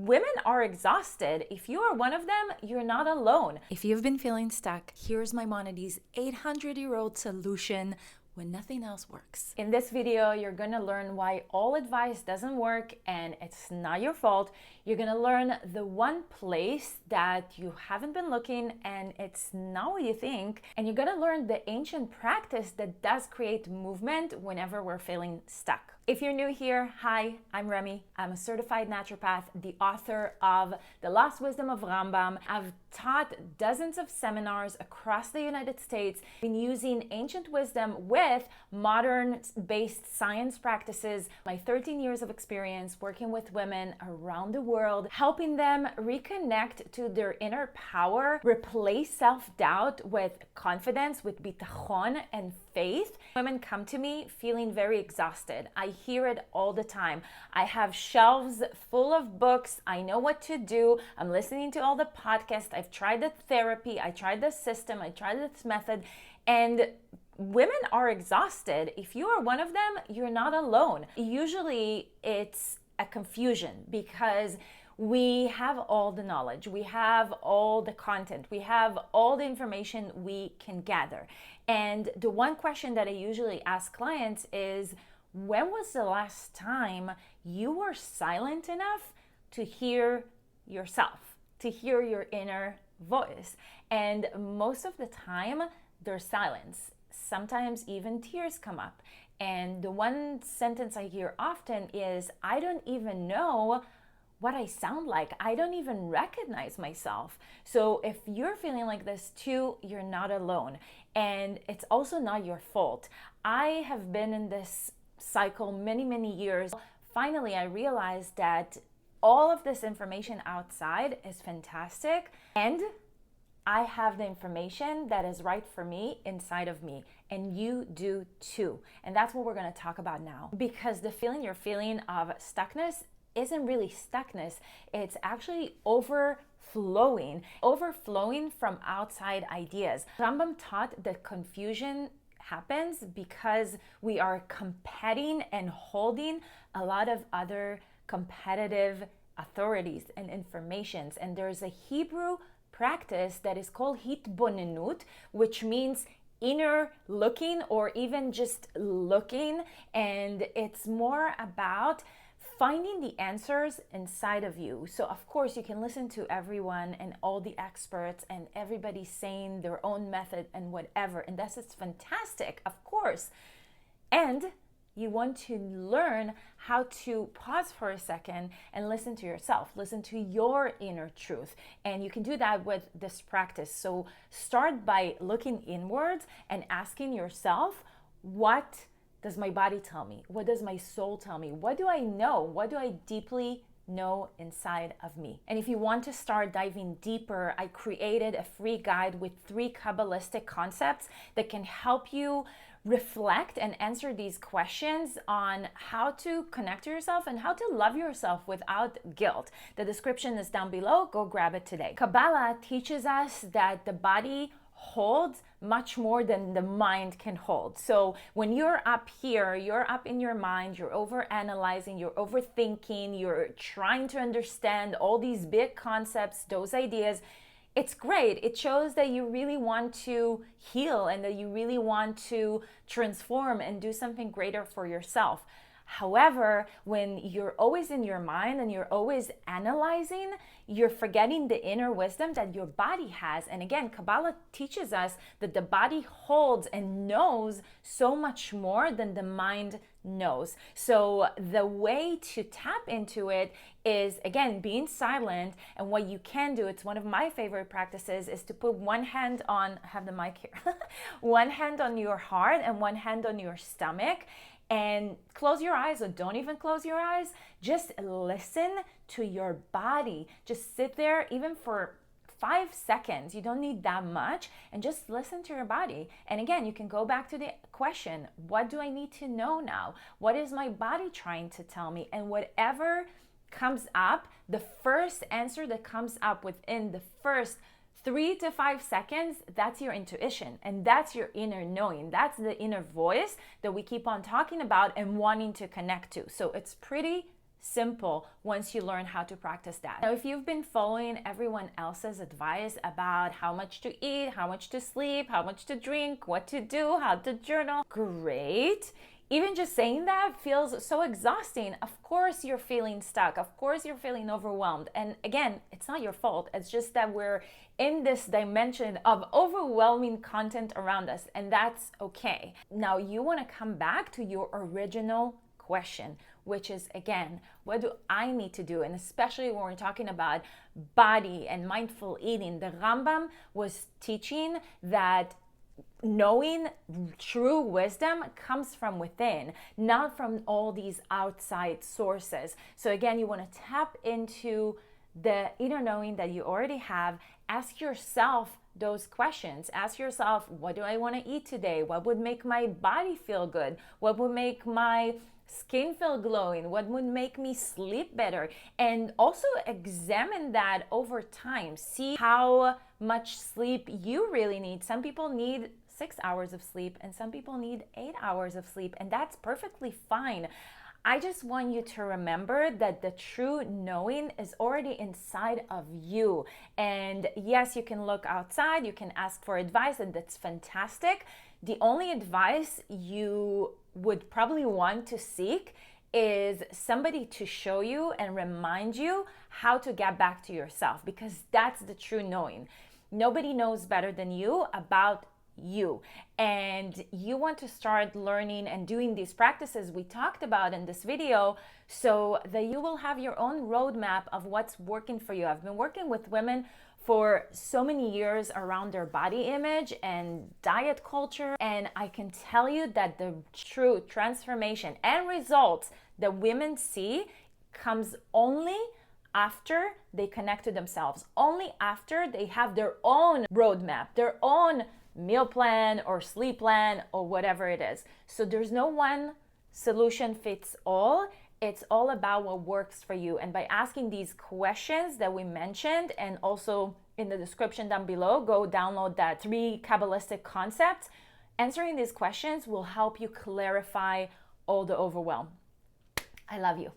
Women are exhausted. If you are one of them, you're not alone. If you've been feeling stuck, here's Maimonides' 800-year-old solution when nothing else works. In this video, you're gonna learn why all advice doesn't work and it's not your fault. You're gonna learn the one place that you haven't been looking and it's not what you think. And you're gonna learn the ancient practice that does create movement whenever we're feeling stuck. If you're new here, hi, I'm Remy. I'm a certified naturopath, the author of The Lost Wisdom of Rambam. I've taught dozens of seminars across the United States, been using ancient wisdom with modern-based science practices. My 13 years of experience working with women around the world, helping them reconnect to their inner power, replace self-doubt with confidence, with bitachon and faith. Women come to me feeling very exhausted. I hear it all the time. I have shelves full of books. I know what to do. I'm listening to all the podcasts. I've tried the therapy. I tried the system. I tried this method. And women are exhausted. If you are one of them, you're not alone. Usually it's a confusion because we have all the knowledge, we have all the content, we have all the information we can gather. And the one question that I usually ask clients is, when was the last time you were silent enough to hear yourself, to hear your inner voice? And most of the time, there's silence. Sometimes even tears come up. And the one sentence I hear often is, I don't even know what I sound like. I don't even recognize myself. So if you're feeling like this too, you're not alone. And it's also not your fault. I have been in this cycle many years. Finally, I realized that all of this information outside is fantastic, and I have the information that is right for me inside of me, and you do too. And that's what we're going to talk about now, because the feeling you're feeling of stuckness isn't really stuckness. It's actually overflowing from outside ideas. Rambam taught that confusion happens because we are competing and holding a lot of other competitive authorities and informations. And there's a Hebrew practice that is called hitbonenut, which means inner looking or even just looking. And it's more about finding the answers inside of you. So of course you can listen to everyone and all the experts and everybody saying their own method and whatever, and that's it's fantastic, of course. And you want to learn how to pause for a second and listen to yourself, listen to your inner truth. And you can do that with this practice. So start by looking inwards and asking yourself, what does my body tell me? What does my soul tell me? What do I know? What do I deeply know inside of me? And if you want to start diving deeper, I created a free guide with 3 Kabbalistic concepts that can help you reflect and answer these questions on how to connect to yourself and how to love yourself without guilt. The description is down below. Go grab it today. Kabbalah teaches us that the body holds much more than the mind can hold. So when you're up here, you're up in your mind, you're over analyzing, you're overthinking, you're trying to understand all these big concepts, those ideas. It's great. It shows that you really want to heal and that you really want to transform and do something greater for yourself. However, when you're always in your mind and you're always analyzing, you're forgetting the inner wisdom that your body has. And again, Kabbalah teaches us that the body holds and knows so much more than the mind knows. So the way to tap into it is, again, being silent. And what you can do, it's one of my favorite practices, is to put one hand on, I have the mic here, one hand on your heart and one hand on your stomach. And close your eyes, or don't even close your eyes. Just listen to your body. Just sit there even for 5 seconds. You don't need that much. And just listen to your body. And again, you can go back to the question, what do I need to know now? What is my body trying to tell me? And whatever comes up, the first answer that comes up within the first 3 to 5 seconds, that's your intuition, and that's your inner knowing. That's the inner voice that we keep on talking about and wanting to connect to. So it's pretty simple once you learn how to practice that. Now, if you've been following everyone else's advice about how much to eat, how much to sleep, how much to drink, what to do, how to journal, great. Even just saying that feels so exhausting. Of course you're feeling stuck. Of course you're feeling overwhelmed. And again, it's not your fault. It's just that we're in this dimension of overwhelming content around us, and that's okay. Now you want to come back to your original question, which is, again, what do I need to do? And especially when we're talking about body and mindful eating, the Rambam was teaching that knowing true wisdom comes from within, not from all these outside sources. So again, you want to tap into the inner knowing that you already have. Ask yourself those questions. Ask yourself, what do I want to eat today? What would make my body feel good? What would make my skin feel glowing? What would make me sleep better? And also examine that over time. See how much sleep you really need. Some people need 6 hours of sleep and some people need 8 hours of sleep, and that's perfectly fine. I just want you to remember that the true knowing is already inside of you. And yes, you can look outside, you can ask for advice, and that's fantastic. The only advice you would probably want to seek is somebody to show you and remind you how to get back to yourself, because that's the true knowing. Nobody knows better than you about you, and you want to start learning and doing these practices we talked about in this video so that you will have your own roadmap of what's working for you. I've been working with women for so many years around their body image and diet culture, and I can tell you that the true transformation and results that women see comes only after they connect to themselves, only after they have their own roadmap, their own meal plan or sleep plan or whatever it is. So there's no one solution fits all. It's all about what works for you. And by asking these questions that we mentioned, and also in the description down below, go download that 3 Kabbalistic concepts. Answering these questions will help you clarify all the overwhelm. I love you.